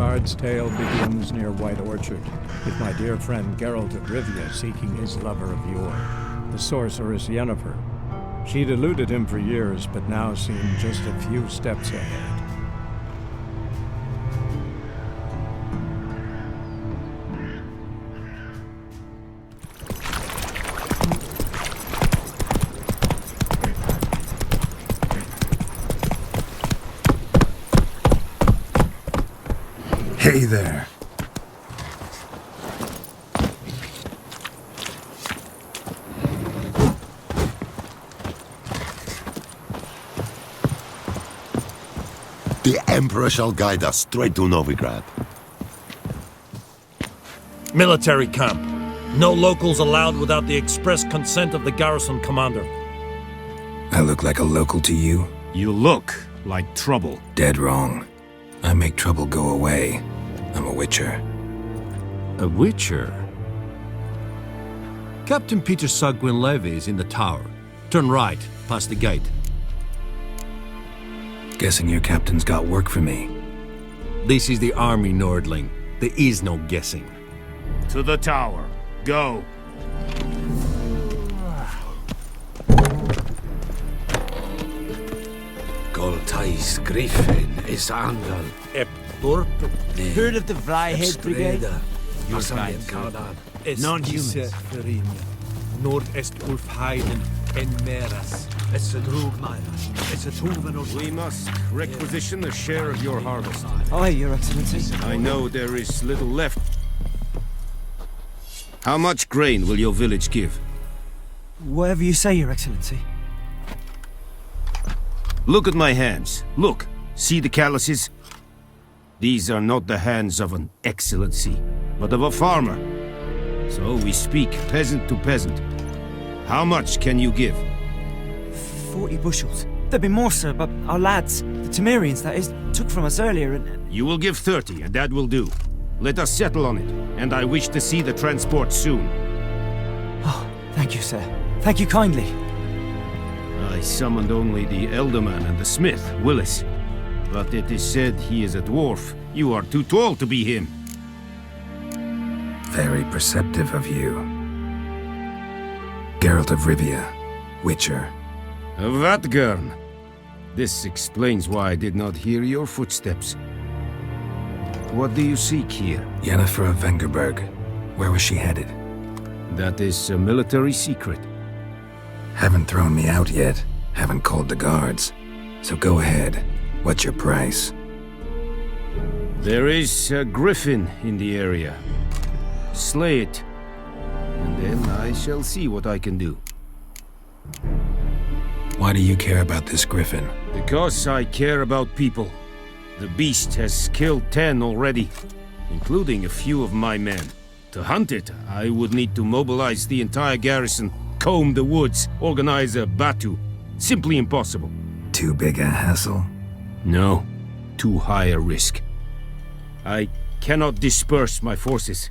bard's tale begins near White Orchard, with my dear friend Geralt of Rivia seeking his lover of yore, the sorceress Yennefer. She'd eluded him for years, but now seemed just a few steps ahead. Hey there. The Emperor shall guide us straight to Novigrad. Military camp. No locals allowed without the express consent of the garrison commander. I look like a local to you? You look like trouble. Dead wrong. I make trouble go away. I'm a witcher. A witcher? Captain Peter saw Gwynleve is in the tower. Turn right, past the gate. Guessing your captain's got work for me. This is the army, Nordling. There is no guessing. To the tower. Go. Goltais Griffin is Andal. Heard of the Vryhead Brigade? Your Non-humans. Nord-Est Ulfheiden and Meras. We must requisition a share of your harvest. Aye, Your Excellency. I know there is little left. How much grain will your village give? Whatever you say, Your Excellency. Look at my hands. Look. See the calluses? These are not the hands of an excellency, but of a farmer. So we speak peasant to peasant. How much can you give? 40 bushels. There'd be more, sir, but our lads, the Tomirians, that is, took from us earlier and... You will give 30, and that will do. Let us settle on it, and I wish to see the transport soon. Oh, thank you, sir. Thank you kindly. I summoned only the Elderman and the smith, Willis. But it is said he is a dwarf. You are too tall to be him. Very perceptive of you. Geralt of Rivia, Witcher. Vatgern. This explains why I did not hear your footsteps. What do you seek here? Yennefer of Vengerberg. Where was she headed? That is a military secret. Haven't thrown me out yet. Haven't called the guards. So go ahead. What's your price? There is a Griffin in the area. Slay it. And then I shall see what I can do. Why do you care about this Griffin? Because I care about people. The beast has killed 10 already, including a few of my men. To hunt it, I would need to mobilize the entire garrison, comb the woods, organize a batu. Simply impossible. Too big a hassle? No, too high a risk. I cannot disperse my forces.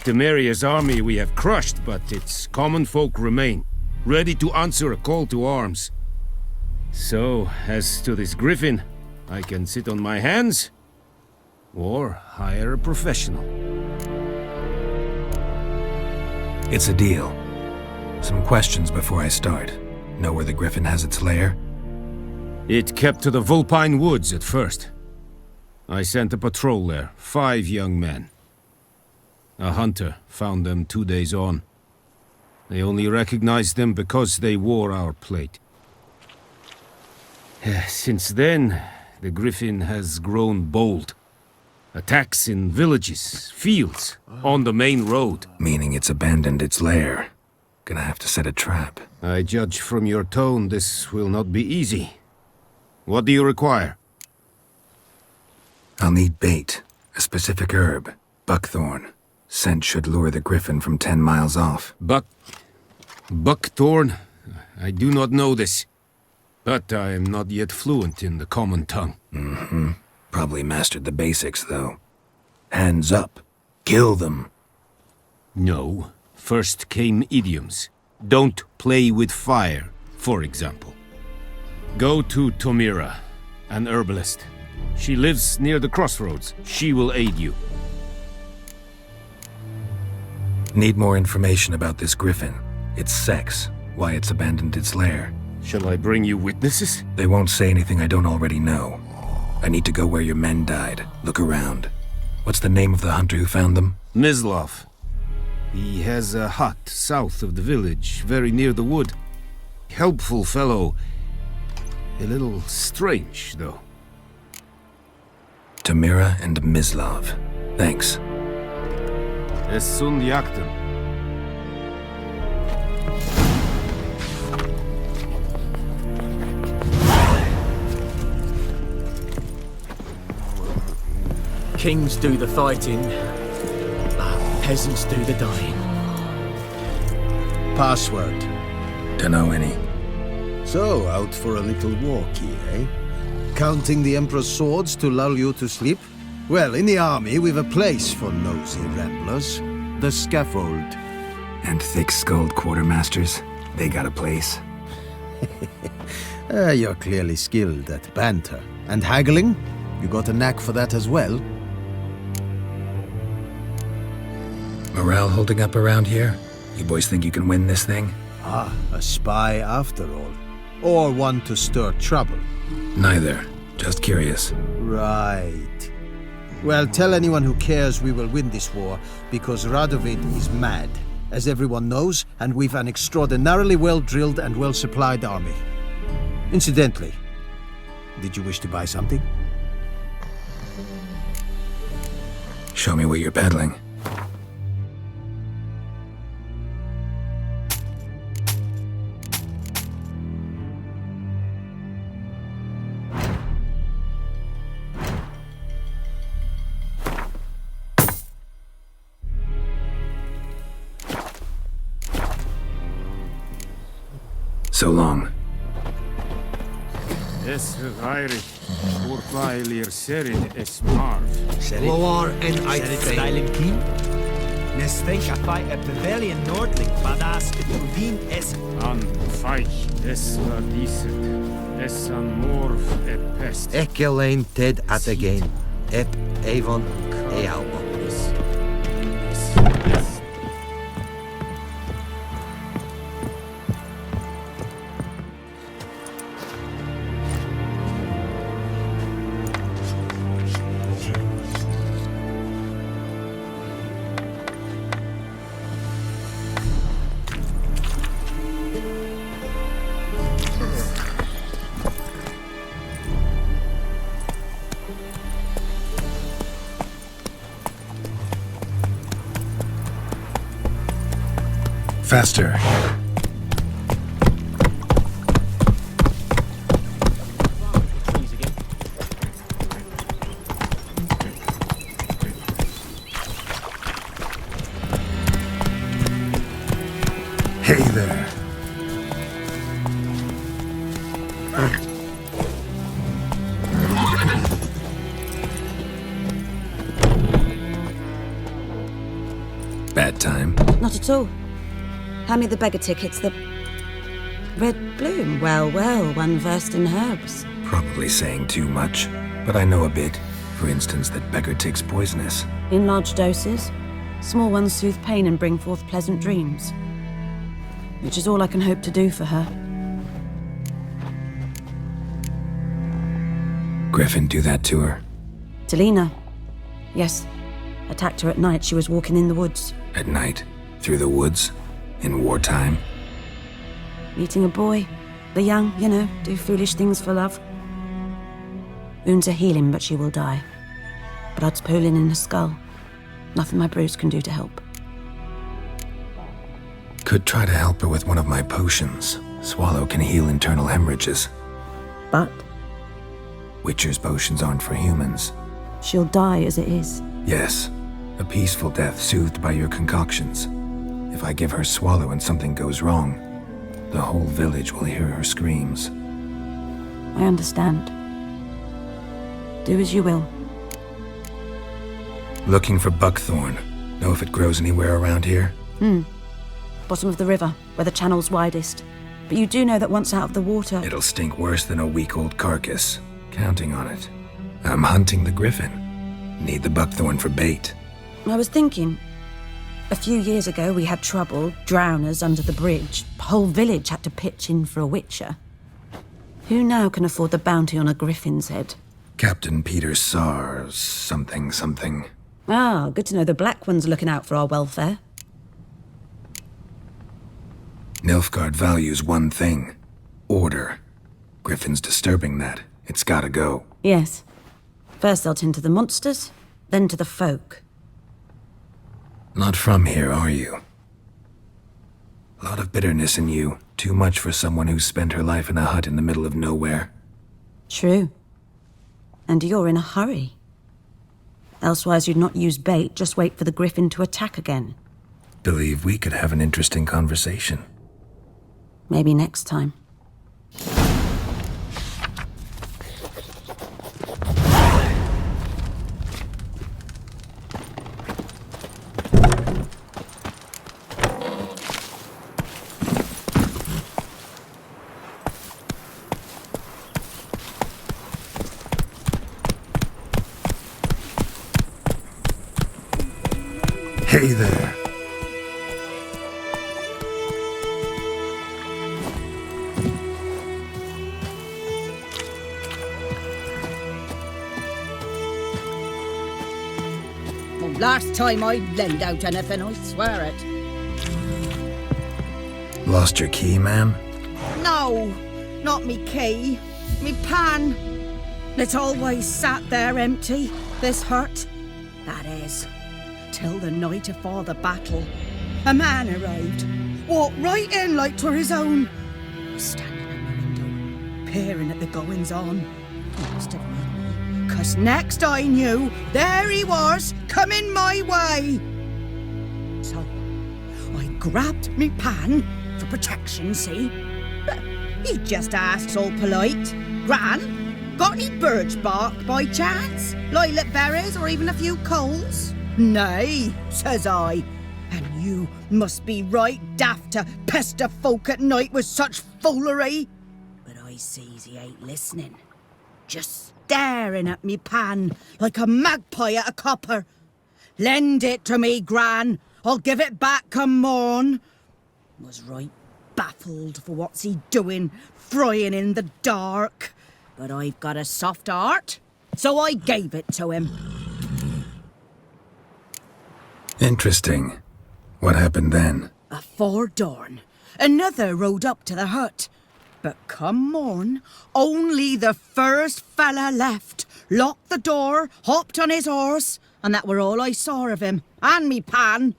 Temeria's army we have crushed, but its common folk remain, ready to answer a call to arms. So, as to this Griffin, I can sit on my hands, or hire a professional. It's a deal. Some questions before I start. Know where the Griffin has its lair? It kept to the Vulpine Woods at first. I sent a patrol there, 5 young men. A hunter found them 2 days on. They only recognized them because they wore our plate. Since then, the Griffin has grown bold. Attacks in villages, fields, on the main road. Meaning it's abandoned its lair. Gonna have to set a trap. I judge from your tone this will not be easy. What do you require? I'll need bait. A specific herb. Buckthorn. Scent should lure the Griffin from 10 miles off. Buckthorn? I do not know this. But I am not yet fluent in the common tongue. Mm-hmm. Probably mastered the basics, though. Hands up. Kill them. No. First came idioms. Don't play with fire, for example. Go to Tomira, an herbalist. She lives near the crossroads. She will aid you. Need more information about this Griffin. Its sex, why it's abandoned its lair. Shall I bring you witnesses? They won't say anything I don't already know. I need to go where your men died. Look around. What's the name of the hunter who found them? Mislav. He has a hut south of the village, very near the wood. Helpful fellow. A little strange, though. Tomira and Mislav. Thanks. Es sunt jagten. Kings do the fighting, peasants do the dying. Password. Dunno any. So, out for a little walkie, eh? Counting the Emperor's swords to lull you to sleep? Well, in the army, we've a place for nosy ramblers. The scaffold. And thick-skulled quartermasters. They got a place. You're clearly skilled at banter. And haggling? You got a knack for that as well? Morale holding up around here? You boys think you can win this thing? Ah, a spy after all. Or one to stir trouble. Neither. Just curious. Right. Well, tell anyone who cares we will win this war, because Radovid is mad, as everyone knows, and we've an extraordinarily well-drilled and well-supplied army. Incidentally, did you wish to buy something? Show me what you're peddling. So long. Loar en uitveiling. Nesvenk a fight a pavilion Nordling, badas it udin es An feich, es war decent. Es an morf e pest. Ekelein ted at again. Ep Avon Ealbo. Faster. Hey there. Bad time. Not at all. Hand me the beggar tickets, the red bloom. Well, well, one versed in herbs. Probably saying too much, but I know a bit. For instance, that beggar tick's poisonous. In large doses, small ones soothe pain and bring forth pleasant dreams. Which is all I can hope to do for her. Griffin do that to her? Talina. Yes. Attacked her at night. She was walking in the woods. At night? Through the woods? In wartime? Meeting a boy. The young, you know, do foolish things for love. Wounds are healing, but she will die. Blood's pooling in her skull. Nothing my brews can do to help. Could try to help her with one of my potions. Swallow can heal internal hemorrhages. But? Witcher's potions aren't for humans. She'll die as it is. Yes. A peaceful death soothed by your concoctions. If I give her Swallow and something goes wrong, the whole village will hear her screams. I understand. Do as you will. Looking for Buckthorn. Know if it grows anywhere around here? Bottom of the river, where the channel's widest. But you do know that once out of the water... It'll stink worse than a week-old carcass. Counting on it. I'm hunting the Griffin. Need the Buckthorn for bait. I was thinking, a few years ago we had trouble, drowners under the bridge. Whole village had to pitch in for a witcher. Who now can afford the bounty on a Griffin's head? Captain Peter Saar, something. Ah, good to know the Black One's looking out for our welfare. Nilfgaard values one thing. Order. Griffin's disturbing that. It's gotta go. Yes. First they'll tend to the monsters, then to the folk. Not from here, are you? A lot of bitterness in you. Too much for someone who spent her life in a hut in the middle of nowhere. True. And you're in a hurry. Elsewise you'd not use bait, just wait for the Griffin to attack again. Believe we could have an interesting conversation. Maybe next time. Hey there. Well, last time I lend out anything, I swear it. Lost your key, ma'am? No, not me key. Me pan. It's always sat there empty, this hut. That is, till the night afore the battle. A man arrived, walked right in like 'twere his own. Standing in the window, peering at the goings-on. He must have known me, 'cause next I knew, there he was, coming my way. So, I grabbed me pan, for protection, see? But he just asks all polite, Gran, got any birch bark by chance? Lilac berries or even a few coals? Nay, says I. And you must be right daft to pester folk at night with such foolery. But I sees he ain't listening. Just staring at me pan like a magpie at a copper. Lend it to me, Gran. I'll give it back come morn. Was right baffled for what's he doing, frying in the dark. But I've got a soft heart, so I gave it to him. Interesting. What happened then? Afore dawn, another rode up to the hut. But come morn, only the first fella left, locked the door, hopped on his horse, and that were all I saw of him, and me pan.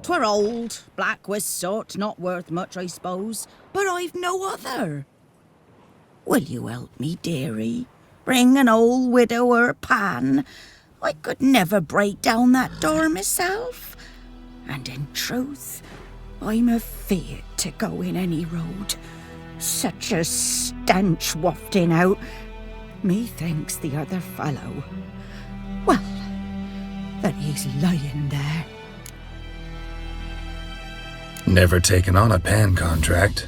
'Twere old, black with soot, not worth much, I suppose, but I've no other. Will you help me, dearie? Bring an old widower pan. I could never break down that door myself. And in truth, I'm afeard to go in any road. Such a stench wafting out. Methinks the other fellow, well, that he's lying there. Never taken on a pan contract.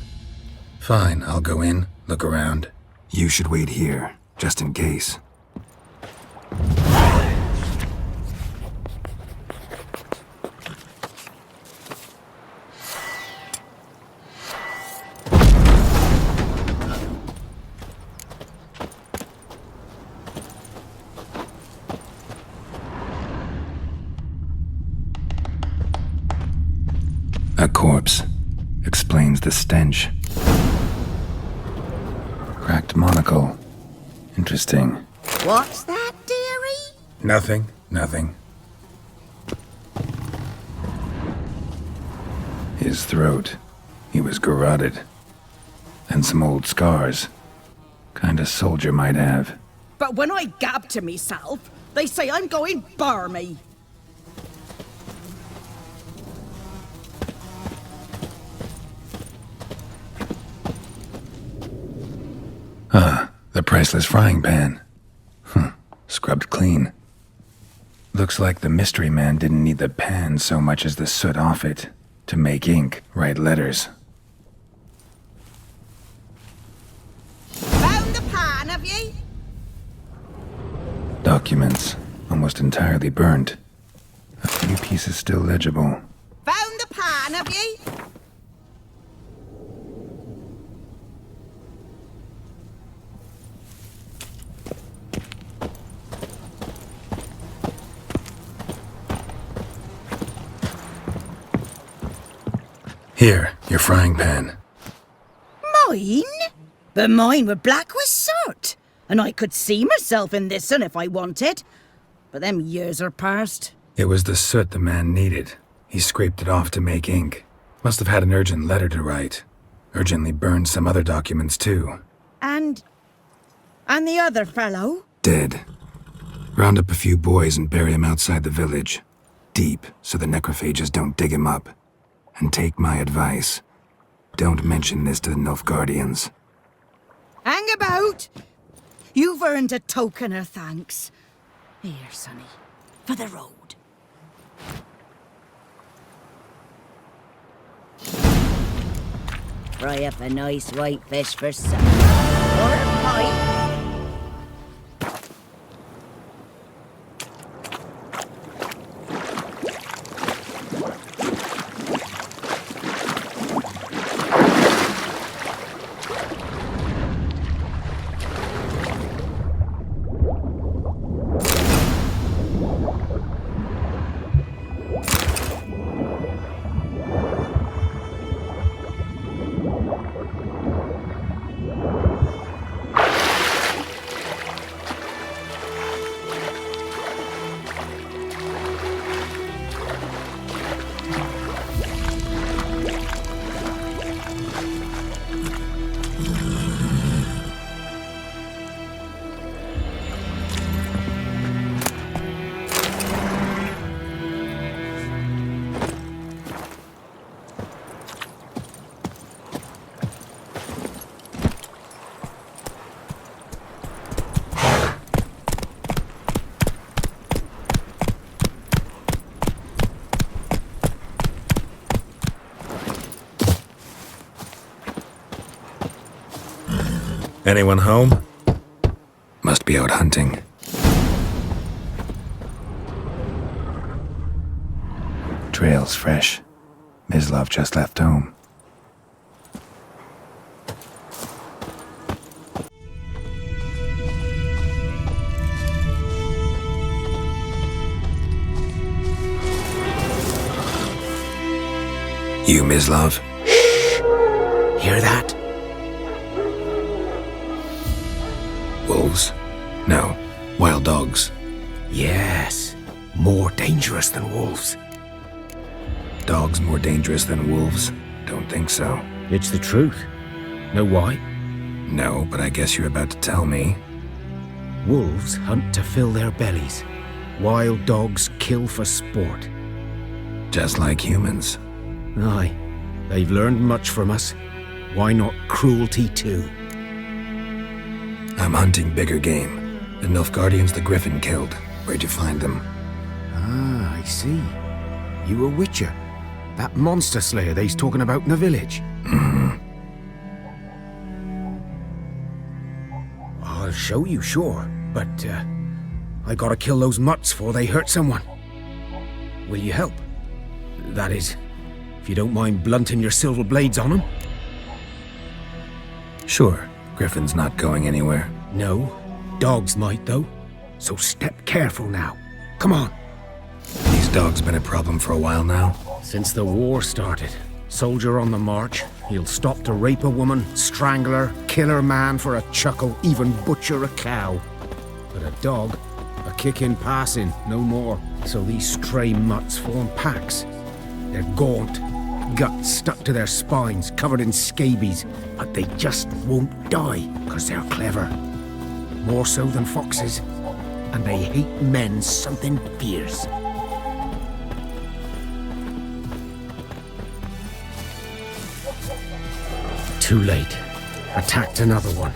Fine, I'll go in, look around. You should wait here, just in case. A corpse. Explains the stench. Cracked monocle. Interesting. What's that, dearie? Nothing. His throat. He was garroted. And some old scars. Kind a soldier might have. But when I gab to myself, they say I'm going barmy. The priceless frying pan. Scrubbed clean. Looks like the mystery man didn't need the pan so much as the soot off it to make ink, write letters. Found the pan, have ye? documents, almost entirely burnt. A few pieces still legible. Found the pan, have ye? Here, your frying pan. Mine? But mine were black with soot, and I could see myself in this one if I wanted. But them years are past. It was the soot the man needed. He scraped it off to make ink. Must have had an urgent letter to write. Urgently burned some other documents too. And the other fellow? Dead. Round up a few boys and bury him outside the village. Deep, so the necrophages don't dig him up. And take my advice. Don't mention this to the Nilfgaardians. Hang about! You've earned a token of thanks. Here, sonny, for the road. Fry up a nice white fish for supper. Or a pie. Anyone home? Must be out hunting. Trail's fresh. Mislav just left home. You, Mislav? Hear that? Wolves? No. Wild dogs. Yes. More dangerous than wolves. Dogs more dangerous than wolves? Don't think so. It's the truth. Know why? No, but I guess you're about to tell me. Wolves hunt to fill their bellies. Wild dogs kill for sport. Just like humans. Aye. They've learned much from us. Why not cruelty too? I'm hunting bigger game. The Nilfgaardians the Griffin killed. Where'd you find them? Ah, I see. You a witcher. That monster slayer they's talking about in the village. Mm-hmm. I'll show you, sure. But, I gotta kill those mutts before they hurt someone. Will you help? That is, if you don't mind blunting your silver blades on them. Sure. Griffin's not going anywhere. No. Dogs might, though. So step careful now. Come on. These dogs been a problem for a while now? Since the war started. Soldier on the march. He'll stop to rape a woman, strangle her, kill her man for a chuckle, even butcher a cow. But a dog, a kick in passing, no more. So these stray mutts form packs. They're gaunt, guts stuck to their spines, covered in scabies, but they just won't die, because they're clever. More so than foxes. And they hate men something fierce. Too late. Attacked another one.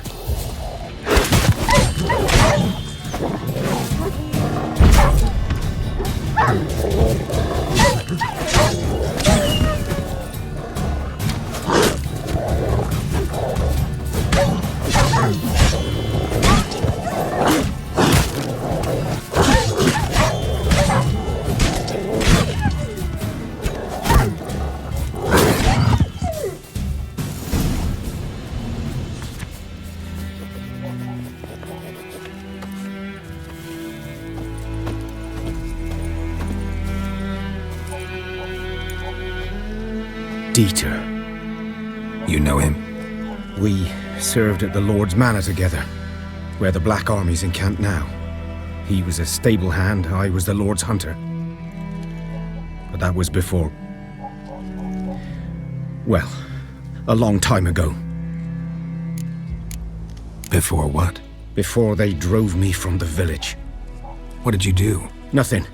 Dieter. You know him? We served at the Lord's Manor together, where the Black Army's encamped now. He was a stable hand, I was the Lord's hunter. But that was before... well, a long time ago. Before what? Before they drove me from the village. What did you do? Nothing.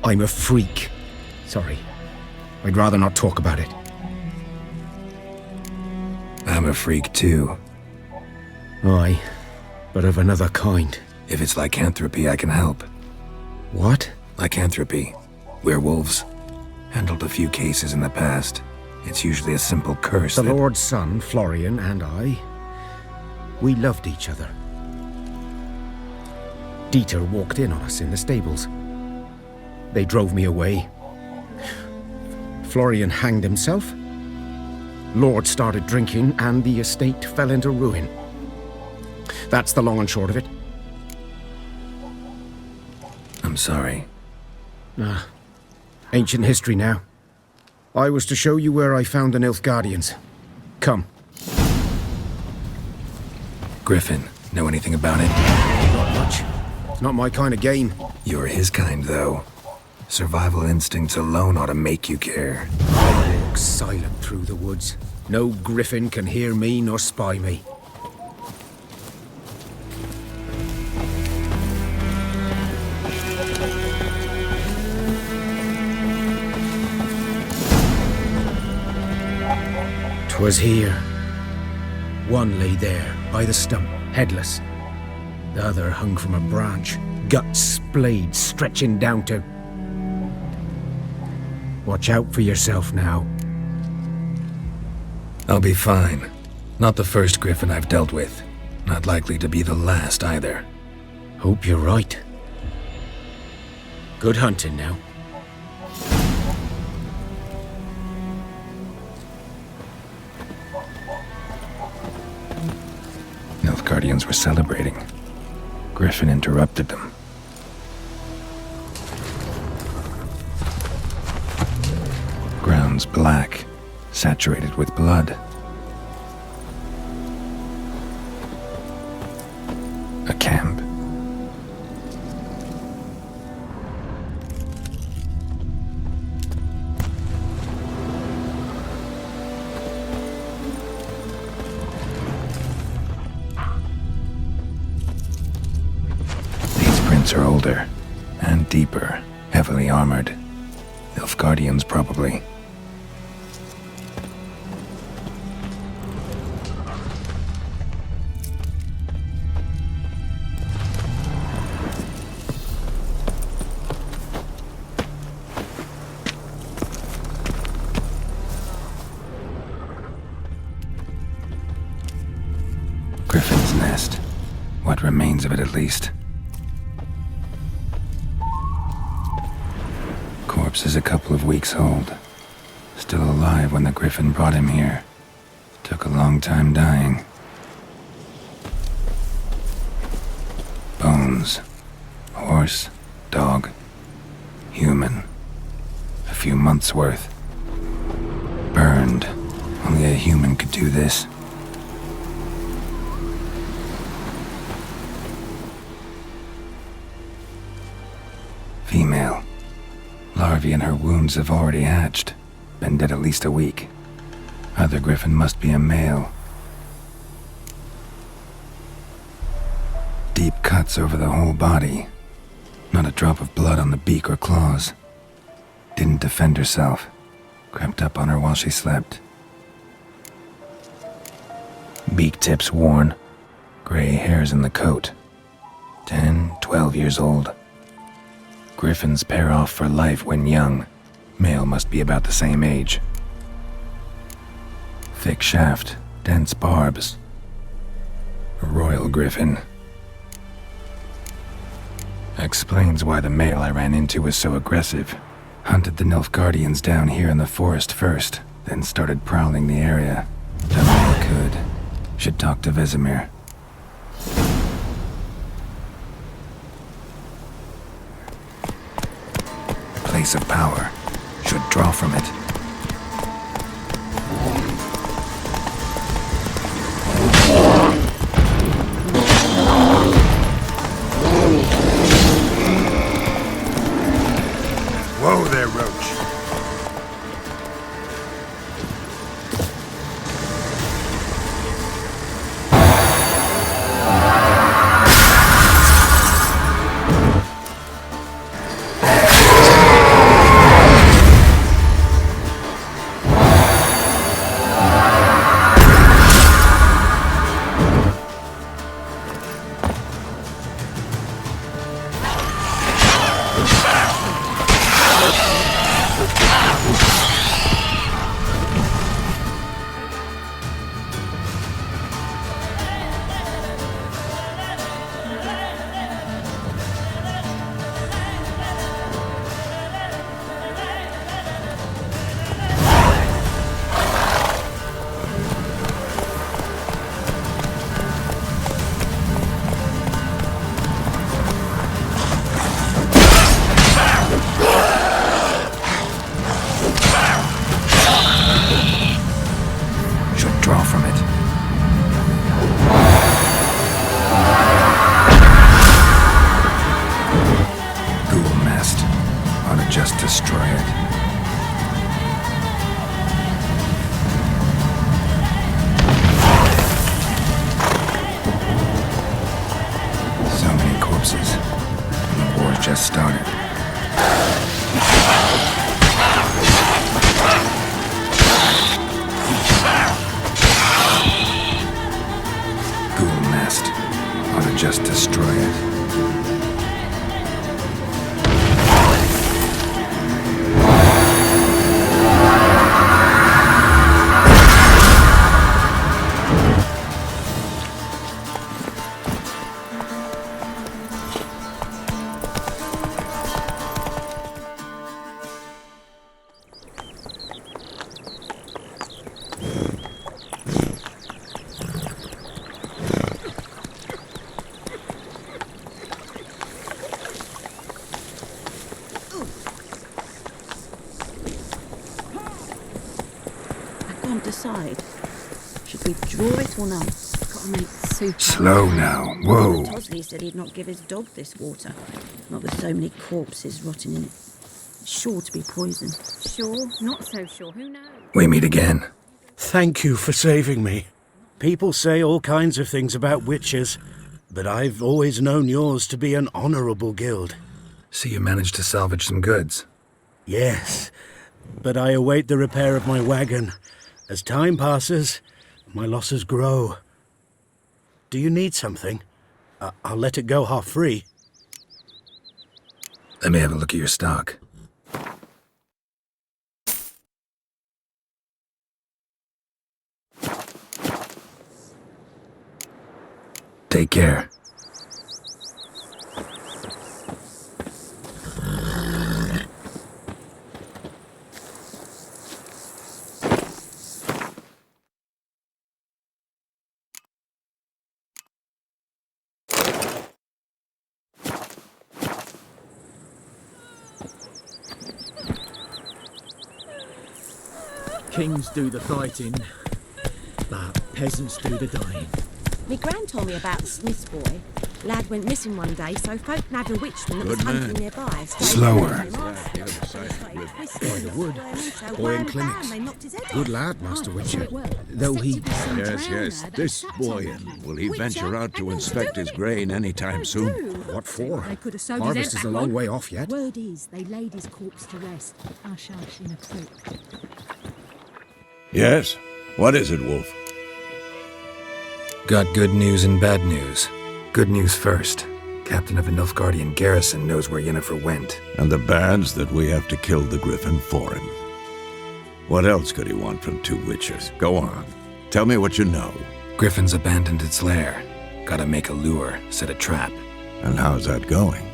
I'm a freak. Sorry. I'd rather not talk about it. I'm a freak too. Aye, but of another kind. If it's lycanthropy, I can help. What? Lycanthropy. Werewolves. Handled a few cases in the past. It's usually a simple curse The Lord's son, Florian, and I, we loved each other. Dieter walked in on us in the stables. They drove me away. Florian hanged himself. Lord started drinking, and the estate fell into ruin. That's the long and short of it. I'm sorry. Ancient history now. I was to show you where I found the Nilfgaardians. Come. Griffin, know anything about it? Not much. It's not my kind of game. You're his kind, though. Survival instincts alone ought to make you care. I walk silent through the woods. No Griffin can hear me nor spy me. Twas here. One lay there, by the stump, headless. The other hung from a branch, guts splayed, stretching down to... Watch out for yourself now. I'll be fine. Not the first Griffin I've dealt with. Not likely to be the last either. Hope you're right. Good hunting now. Nilfgaardians were celebrating. Griffin interrupted them. Ground's black, saturated with blood. A camp. These prints are older and deeper, heavily armored. Nilfgaardians, probably. Griffin's nest. What remains of it, at least. Corpse is a couple of weeks old. Still alive when the Griffin brought him here. Took a long time dying. Bones. Horse. Dog. Human. A few months' worth. Burned. Only a human could do this. Female. Larvae in her wounds have already hatched. Been dead at least a week. Other Griffin must be a male. Deep cuts over the whole body. Not a drop of blood on the beak or claws. Didn't defend herself. Crept up on her while she slept. Beak tips worn. Gray hairs in the coat. 10, 12 years old. Griffins pair off for life when young. Male must be about the same age. Thick shaft, dense barbs. A royal Griffin. Explains why the male I ran into was so aggressive. Hunted the Nilfgaardians down here in the forest first, then started prowling the area. Done all I could. Should talk to Vesemir. Place of power. Should draw from it. just started. Ghoul nest. Ought to just destroy it. Decide. Should we draw it or not? Gotta make soup. Slow now. Whoa. Tosley said he'd not give his dog this water. Not with so many corpses rotting in it. Sure to be poison. Sure, not so sure. Who knows? We meet again. Thank you for saving me. People say all kinds of things about witches, but I've always known yours to be an honourable guild. So you managed to salvage some goods? Yes, but I await the repair of my wagon. As time passes, my losses grow. Do you need something? I'll let it go half-free. Let me have a look at your stock. Take care. Kings do the fighting, but peasants do the dying. Me gran told me about the Smith's boy. Lad went missing one day, so folk nabbed a witchman that was hunting nearby. Slower. By the wood. Boy in clinics. Good lad, Master Witcher. Though he... Yes. This boy, will he venture out to inspect his grain any time soon? What for? Harvest is a long way off yet. Word is, they laid his corpse to rest. Hush in a crook. Yes? What is it, Wolf? Got good news and bad news. Good news first. Captain of a Nilfgaardian garrison knows where Yennefer went. And the bad's that we have to kill the Griffin for him. What else could he want from two witches? Go on. Tell me what you know. Griffin's abandoned its lair. Gotta make a lure, set a trap. And how's that going?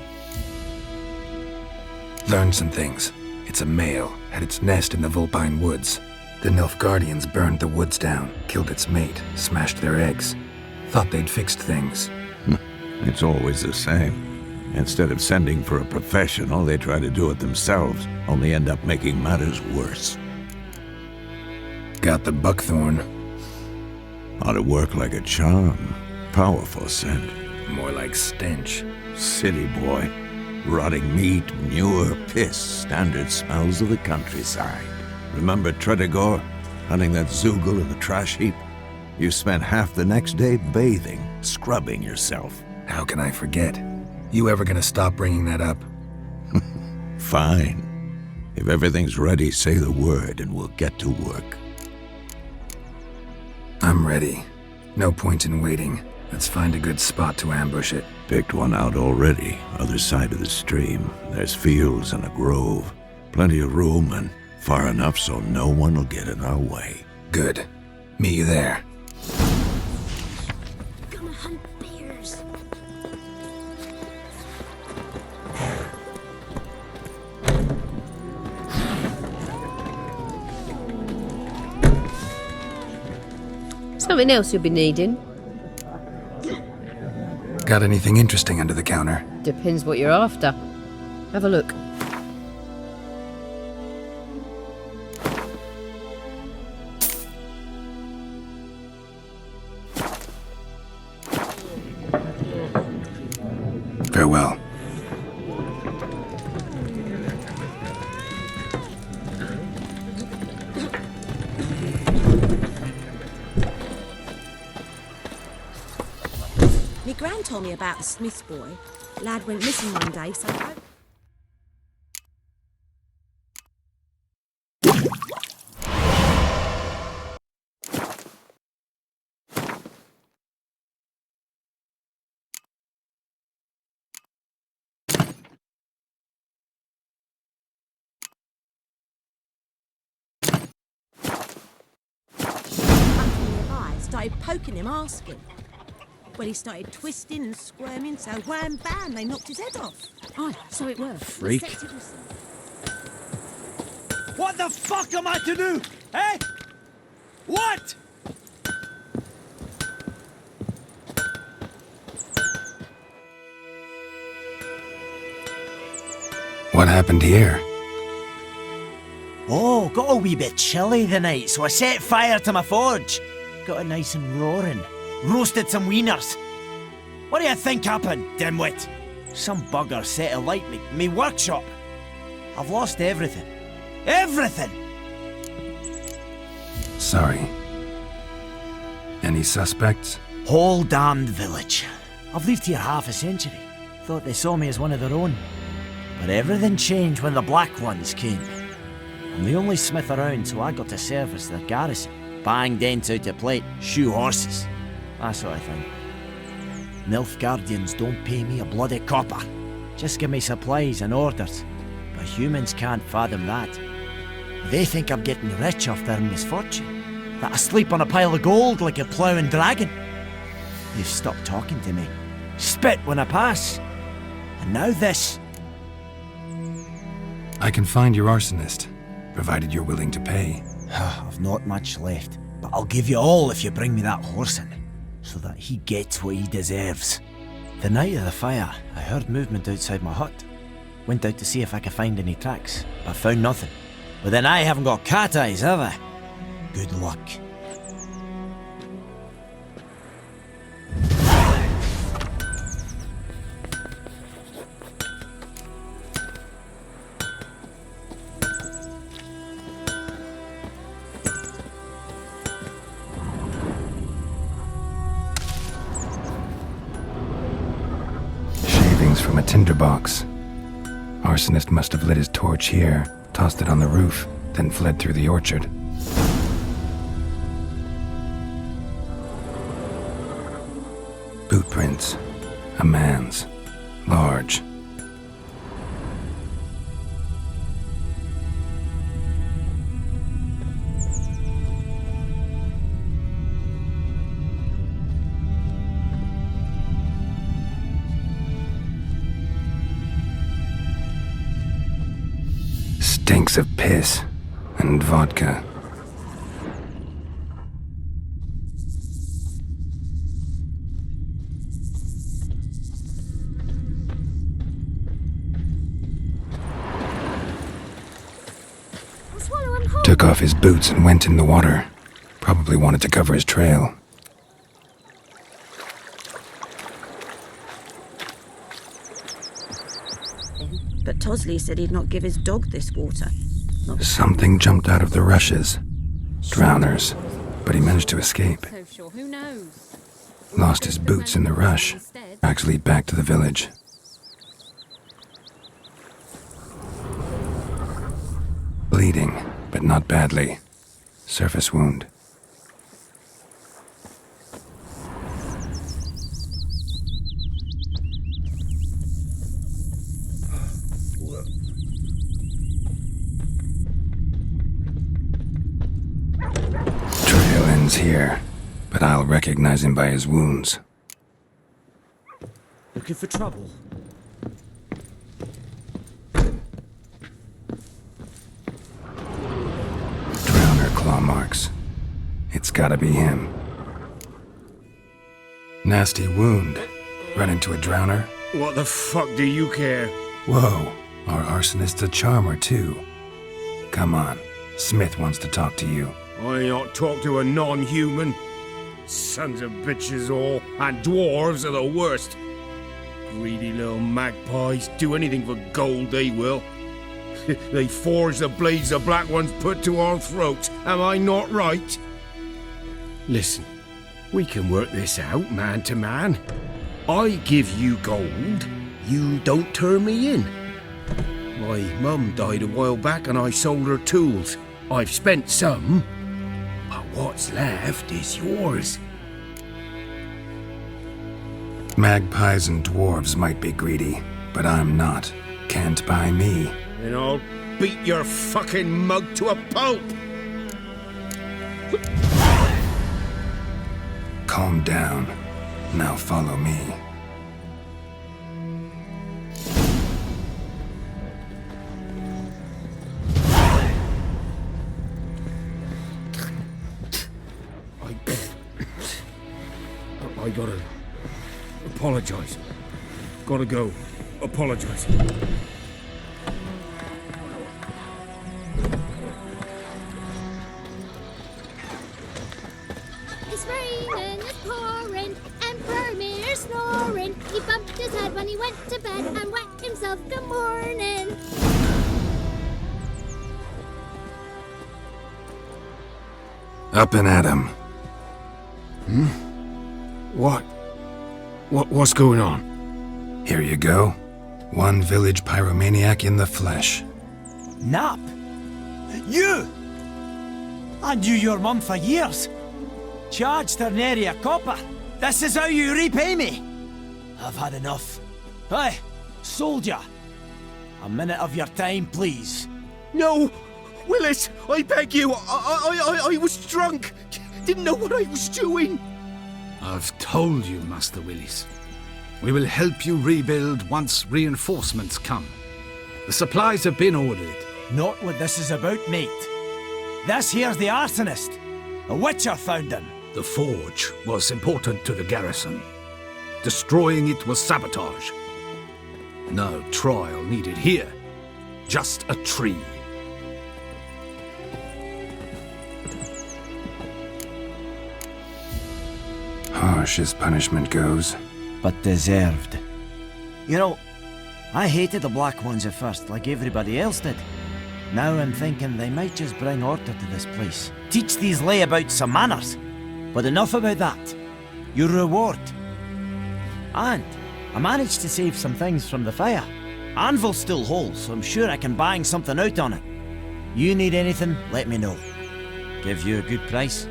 Learned some things. It's a male, had its nest in the Vulpine Woods. The Nilfgaardians burned the woods down, killed its mate, smashed their eggs. Thought they'd fixed things. It's always the same. Instead of sending for a professional, they try to do it themselves, only end up making matters worse. Got the Buckthorn. Ought to work like a charm. Powerful scent. More like stench. City boy. Rotting meat, manure, piss, standard smells of the countryside. Remember Tredegor, hunting that Zoogle in the trash heap? You spent half the next day bathing, scrubbing yourself. How can I forget? You ever gonna stop bringing that up? Fine. If everything's ready, say the word and we'll get to work. I'm ready. No point in waiting. Let's find a good spot to ambush it. Picked one out already, other side of the stream. There's fields and a grove. Plenty of room and far enough so no one will get in our way. Good. Meet you there. Gonna hunt bears. Something else you'll be needing? Got anything interesting under the counter? Depends what you're after. Have a look. Farewell. My gran told me about the Smith's boy. Lad went missing one day, so I... started poking him, asking. Well, he started twisting and squirming, so wham bam, they knocked his head off. Aye, so it were. Freak. What the fuck am I to do? Eh? What? What happened here? Oh, got a wee bit chilly the night, so I set fire to my forge. Got it nice and roaring. Roasted some wieners. What do you think happened, dimwit? Some bugger set alight me workshop. I've lost everything. Everything! Sorry. Any suspects? Whole damned village. I've lived here half a century. Thought they saw me as one of their own. But everything changed when the Black Ones came. I'm the only smith around, so I got to service their garrison. Bang dents out of plate, shoe horses. That sort of thing. Nilfgaardians don't pay me a bloody copper. Just give me supplies and orders. But humans can't fathom that. They think I'm getting rich off their misfortune. That I sleep on a pile of gold like a ploughing dragon. They've stopped talking to me. Spit when I pass. And now this. I can find your arsonist, provided you're willing to pay. I've not much left, but I'll give you all if you bring me that horse in, so that he gets what he deserves. The night of the fire, I heard movement outside my hut. Went out to see if I could find any tracks, but found nothing. But then I haven't got cat eyes, have I? Good luck. From a tinderbox. Arsonist must have lit his torch here, tossed it on the roof, then fled through the orchard. Boot prints. A man's. Large. Stinks of piss and vodka. Took off his boots and went in the water. Probably wanted to cover his trail. But Tosley said he'd not give his dog this water. Something jumped out of the rushes. Drowners. But he managed to escape. So sure, who knows? Lost his boots in the rush. Actually back to the village. Bleeding, but not badly. Surface wound. Trail ends here, but I'll recognize him by his wounds. Looking for trouble? Claw marks. It's gotta be him. Nasty wound. Run into a drowner? What the fuck do you care? Whoa, our arsonist's a charmer too. Come on, Smith wants to talk to you. I not talk to a non-human. Sons of bitches all, and dwarves are the worst. Greedy little magpies, do anything for gold they will. They forge the blades the Black Ones put to our throats. Am I not right? Listen, we can work this out man to man. I give you gold, you don't turn me in. My mum died a while back and I sold her tools. I've spent some, but what's left is yours. Magpies and dwarves might be greedy, but I'm not. Can't buy me. And I'll beat your fucking mug to a pulp! Calm down. Now follow me. I gotta apologize. Gotta go. Apologize. It's raining, it's pouring, and Vermeer's snoring. He bumped his head when he went to bed and wet himself good morning. Up and at 'em. What's going on? Here you go. One village pyromaniac in the flesh. Nap? You! I knew your mum for years. Charged her nary a copper. This is how you repay me. I've had enough. Hey, soldier. A minute of your time, please. No! Willis, I beg you! I was drunk! Didn't know what I was doing! I've told you, Master Willis. We will help you rebuild once reinforcements come. The supplies have been ordered. Not what this is about, mate. This here's the arsonist. A witcher found him. The forge was important to the garrison. Destroying it was sabotage. No trial needed here. Just a tree. Harsh as punishment goes. But deserved. You know, I hated the Black Ones at first, like everybody else did. Now I'm thinking they might just bring order to this place. Teach these layabouts some manners. But enough about that. Your reward. And I managed to save some things from the fire. Anvil's still whole, so I'm sure I can bang something out on it. You need anything, let me know. Give you a good price.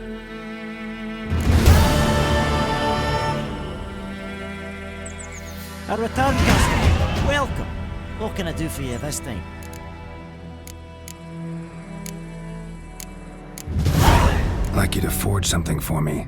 A return customer. Welcome. What can I do for you this time? I'd like you to forge something for me.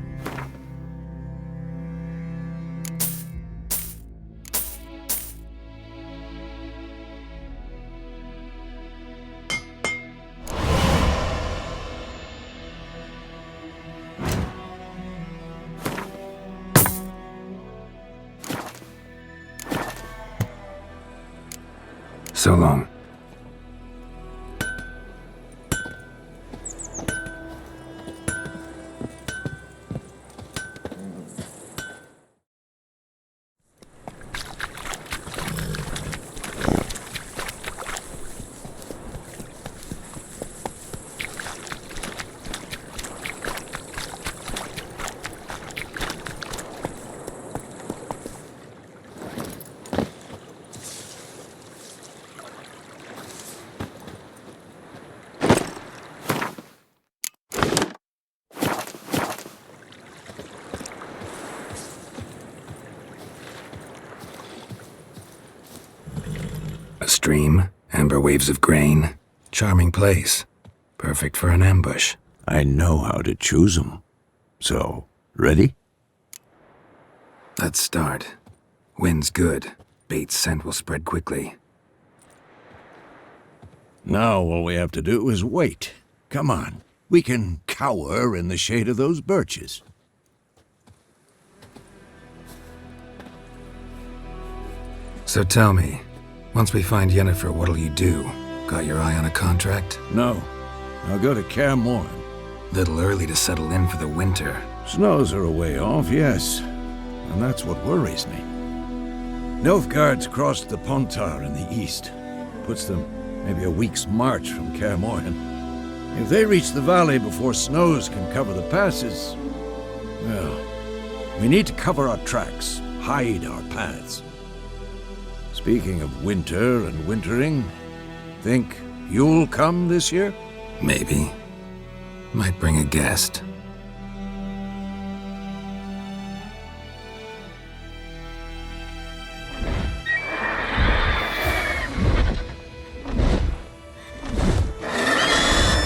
So long. A stream, amber waves of grain. Charming place. Perfect for an ambush. I know how to choose 'em. So, ready? Let's start. Wind's good. Bait's scent will spread quickly. Now all we have to do is wait. Come on. We can cower in the shade of those birches. So tell me, once we find Yennefer, what'll you do? Got your eye on a contract? No. I'll go to Kaer Morhen. Little early to settle in for the winter. Snows are a way off, yes. And that's what worries me. Nilfgaard's crossed the Pontar in the east. Puts them maybe a week's march from Kaer Morhen. If they reach the valley before snows can cover the passes, well, we need to cover our tracks. hide our paths. Speaking of winter and wintering, think you'll come this year? Maybe. Might bring a guest.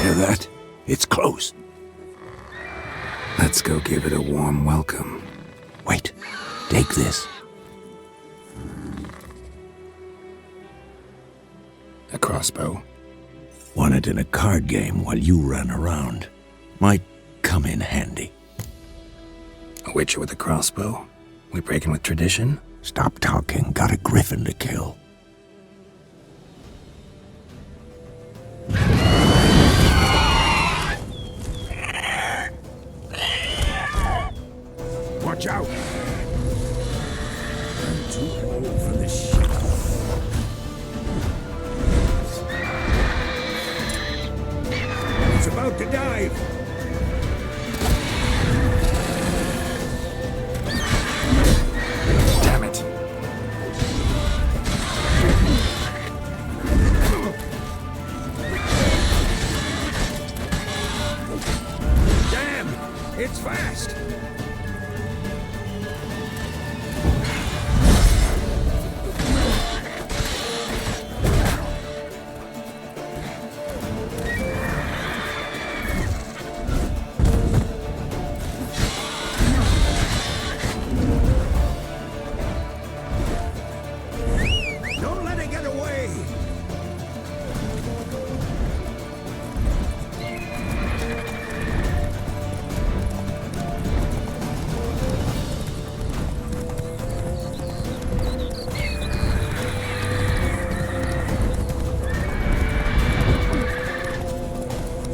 Hear that? It's close. Let's go give it a warm welcome. Wait, take this. A crossbow. Won it in a card game while you ran around. Might come in handy. A witcher with a crossbow? We breaking with tradition? Stop talking. Got a griffin to kill. Watch out! I'm too old for this shit. It's about to dive! Damn it. Damn! It's fast! Don't let it get away!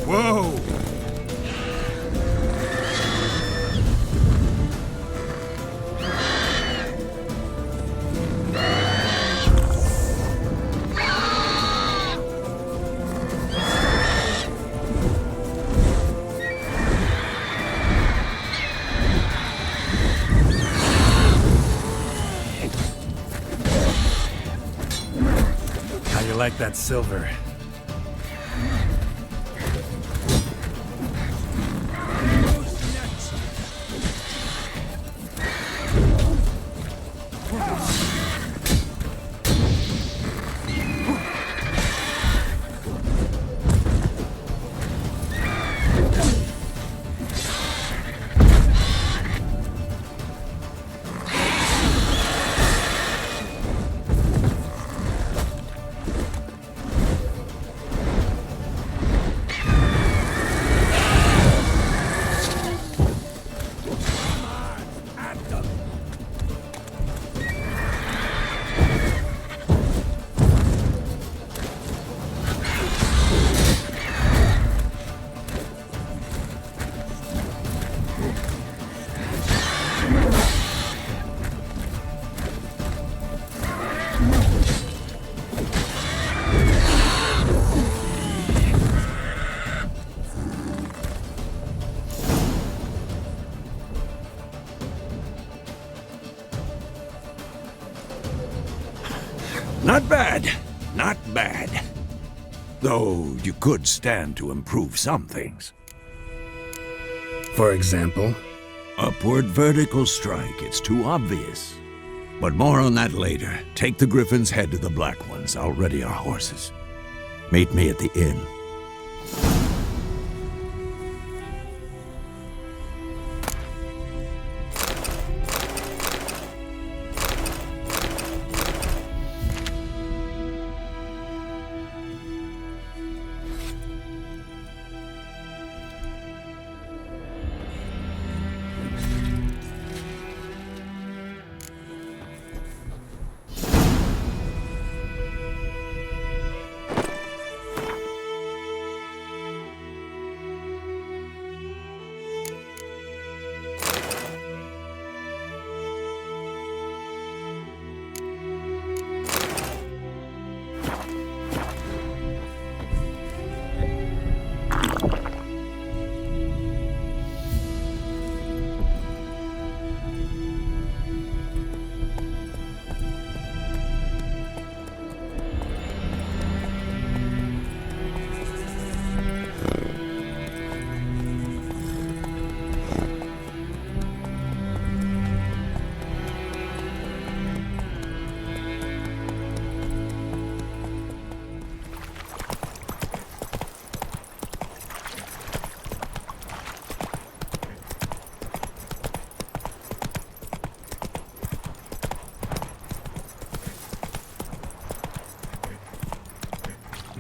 Whoa! How you like that silver? Not bad. Not bad. Though you could stand to improve some things. For example? Upward vertical strike. It's too obvious. But more on that later. Take the Griffin's head to the Black Ones. I'll ready our horses. Meet me at the inn.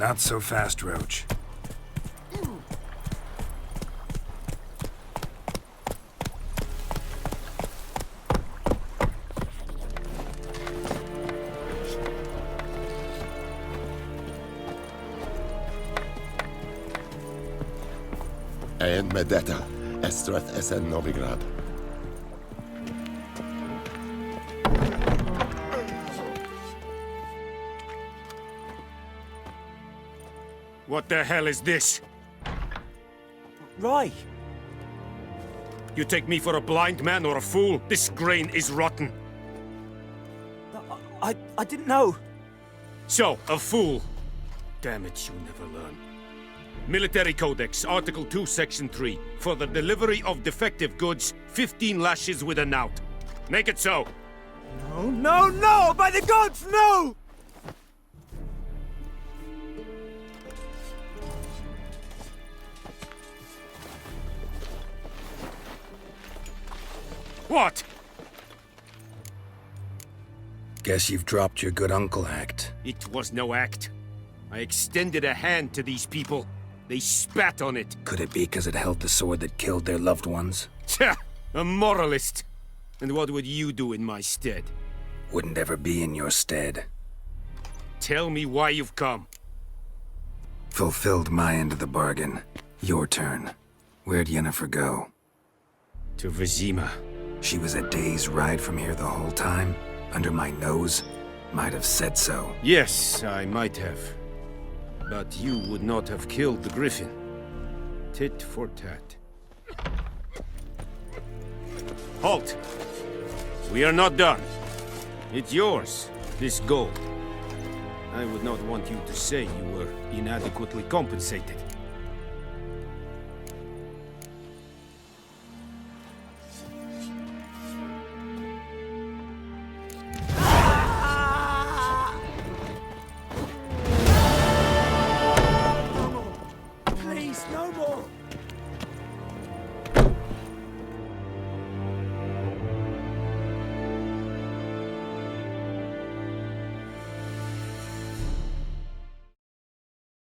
Not so fast, Roach. En med detta, Estreth SN Novigrad. What the hell is this? Rye! You take me for a blind man or a fool? This grain is rotten. I didn't know. So, a fool. Damn it, you never learn. Military Codex, Article 2, Section 3. For the delivery of defective goods, 15 lashes with a knout. Make it so. No, no, no! By the gods, no! What? Guess you've dropped your good uncle act. It was no act. I extended a hand to these people. They spat on it. Could it be because it held the sword that killed their loved ones? Tch! A moralist. And what would you do in my stead? Wouldn't ever be in your stead. Tell me why you've come. Fulfilled my end of the bargain. Your turn. Where'd Yennefer go? To Vesemir. She was a day's ride from here the whole time? Under my nose? Might have said so. Yes, I might have. But you would not have killed the Griffin. Tit for tat. Halt! We are not done. It's yours, this gold. I would not want you to say you were inadequately compensated.